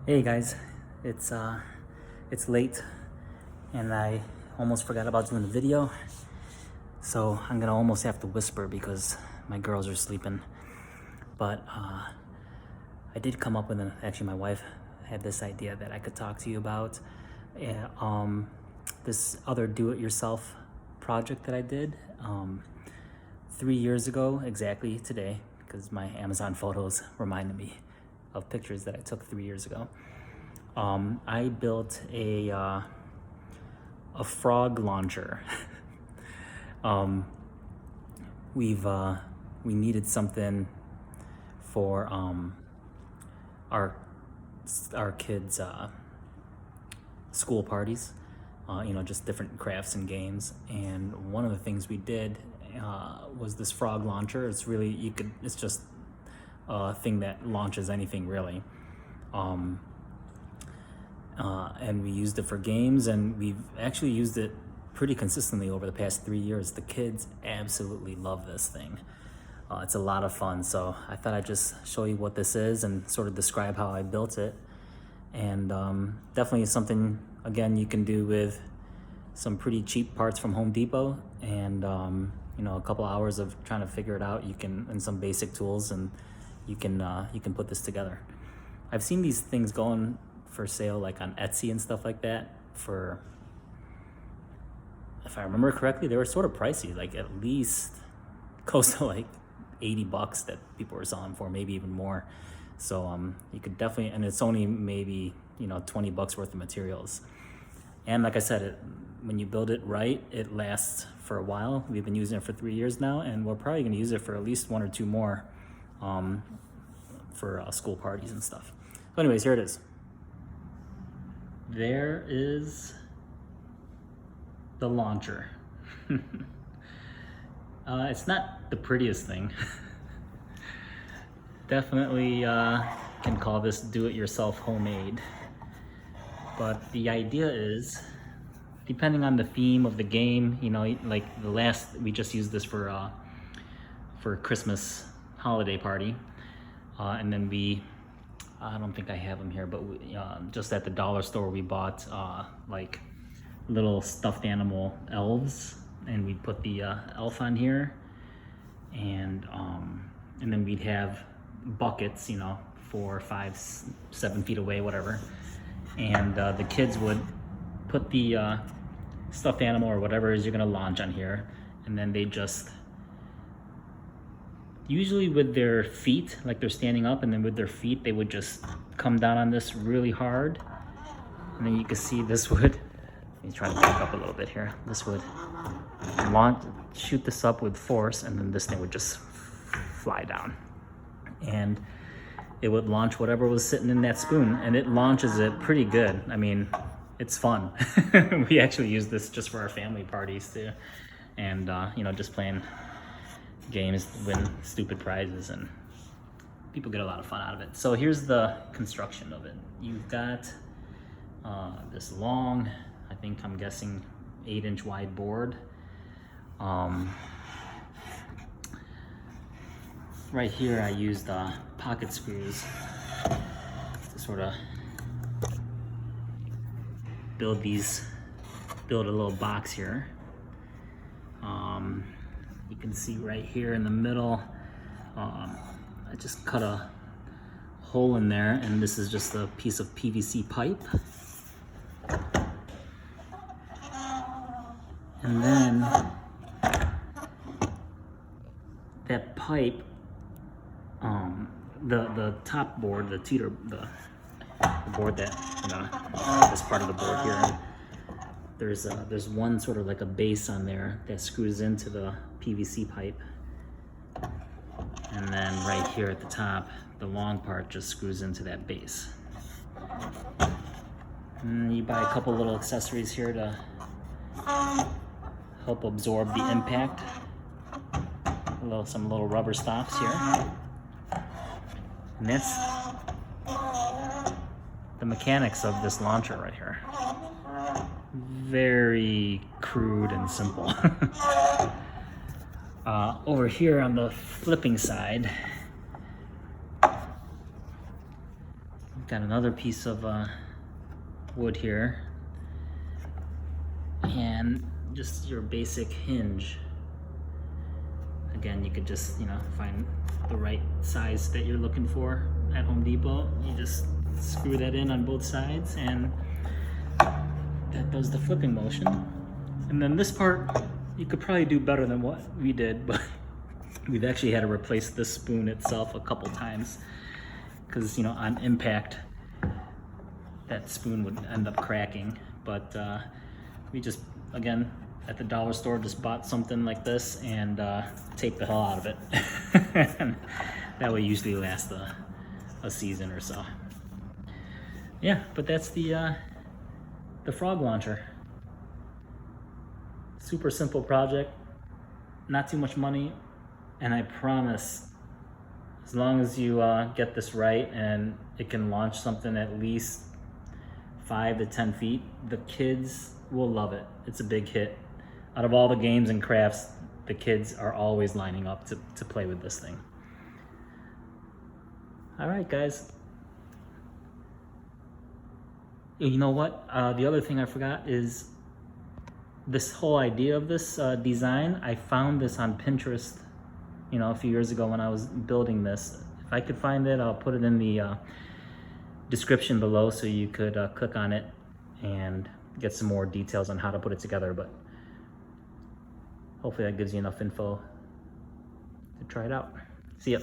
Hey guys, it's late and I almost forgot about doing the video, so I'm gonna almost have to whisper because my girls are sleeping. But I did come up with actually my wife had this idea that I could talk to you about. Yeah, this other do-it-yourself project that I did 3 years ago exactly today, because my Amazon photos reminded me of pictures that I took 3 years ago. I built a frog launcher. um, we needed something for our kids' school parties. Just different crafts and games. And one of the things we did was this frog launcher. It's just a thing that launches anything really. And we used it for games, and we've actually used it pretty consistently over the past 3 years. The kids absolutely love this thing. It's a lot of fun, so I thought I'd just show you what this is and sort of describe how I built it. And definitely something, again, you can do with some pretty cheap parts from Home Depot, and a couple hours of trying to figure it out, and some basic tools, and you can put this together. I've seen these things going for sale like on Etsy and stuff like that for, if I remember correctly, they were sort of pricey, like at least close to like $80 that people were selling for, maybe even more. So you could definitely, and it's only maybe $20 worth of materials. And like I said, when you build it right, it lasts for a while. We've been using it for 3 years now, and we're probably going to use it for at least 1 or 2 more for school parties and stuff. So anyways, here it is. There is the launcher. It's not the prettiest thing. Definitely can call this do-it-yourself homemade. But the idea is, depending on the theme of the game, like we just used this for Christmas holiday party, and then I don't think I have them here, but just at the dollar store we bought like little stuffed animal elves, and we put the elf on here, and then we'd have buckets, 4, 5, 7 feet away, whatever, and the kids would put the stuffed animal or whatever it is you're gonna launch on here, and then they just, usually with their feet, like they're standing up, and then with their feet they would just come down on this really hard, and then you can see this would, let me try to back up a little bit here, this would shoot this up with force, and then this thing would just fly down, and it would launch whatever was sitting in that spoon, and it launches it pretty good. I mean, it's fun. We actually use this just for our family parties too, and just playing games, win stupid prizes, and people get a lot of fun out of it. So here's the construction of it. You've got this long, I'm guessing 8-inch wide board. Right here I used pocket screws to sort of build a little box here. You can see right here in the middle, I just cut a hole in there, and this is just a piece of PVC pipe. And then that pipe, the top board, the board that, this part of the board here, there's one sort of like a base on there that screws into the PVC pipe, and then right here at the top, the long part just screws into that base. And you buy a couple little accessories here to help absorb the impact. Some little rubber stops here. And that's the mechanics of this launcher right here. Very crude and simple. Over here on the flipping side, Got another piece of wood here, and just your basic hinge. Again, you could just, you know, find the right size that you're looking for at Home Depot. You just screw that in on both sides, and that does the flipping motion. And then this part, you could probably do better than what we did, but we've actually had to replace this spoon itself a couple times because, you know, on impact, that spoon would end up cracking. But we just, again, at the dollar store, just bought something like this and taped the hell out of it. And that would usually last a season or so. Yeah, but that's the frog launcher. Super simple project, not too much money, and I promise, as long as you get this right and it can launch something at least 5 to 10 feet, the kids will love it. It's a big hit. Out of all the games and crafts, the kids are always lining up to play with this thing. All right, guys. You know what? The other thing I forgot is this whole idea of this design. I found this on Pinterest, you know, a few years ago when I was building this. If I could find it, I'll put it in the description below so you could click on it and get some more details on how to put it together. But hopefully that gives you enough info to try it out. See ya.